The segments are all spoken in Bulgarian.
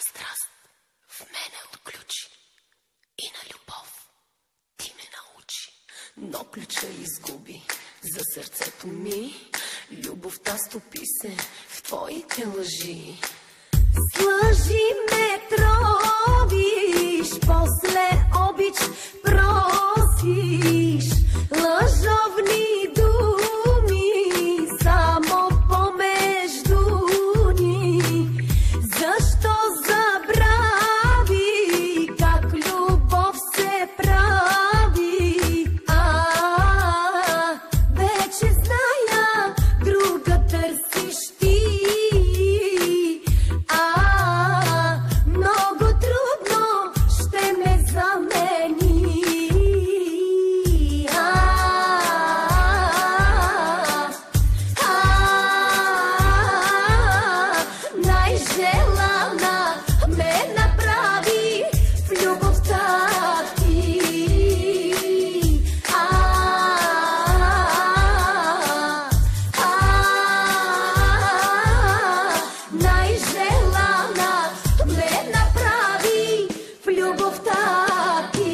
страст в мене отключи и на любов ти ме научи. Но ключа изгуби за сърцето ми, любовта стопи се в твоите лъжи. С лъжи ме тровиш, после обич просиш, лъжовни думи само помежду ни. Защо забрави как любов се прави? Вече зная, друга търсиш ти. Много трудно ще ме замени. Най-желана ме направи в любовта ти. Най-желана ме направи в любовта ти.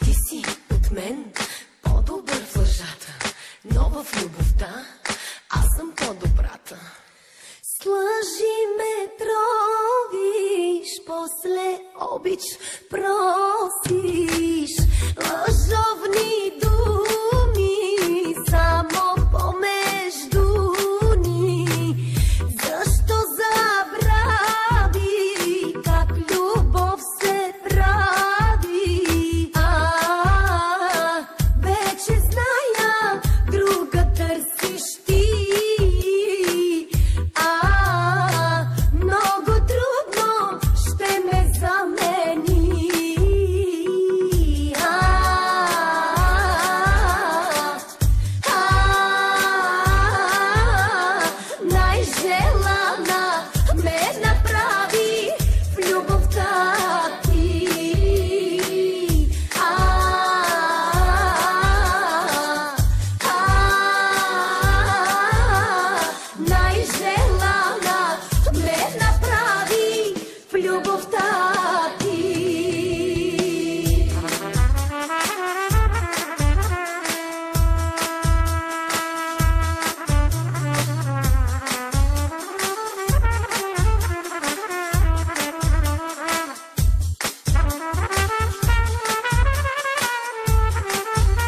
Ти си от мен по-добър в лъжата, но в любовта аз съм по-добрата. С лъжи ме тровиш, после обич просиш, лъжо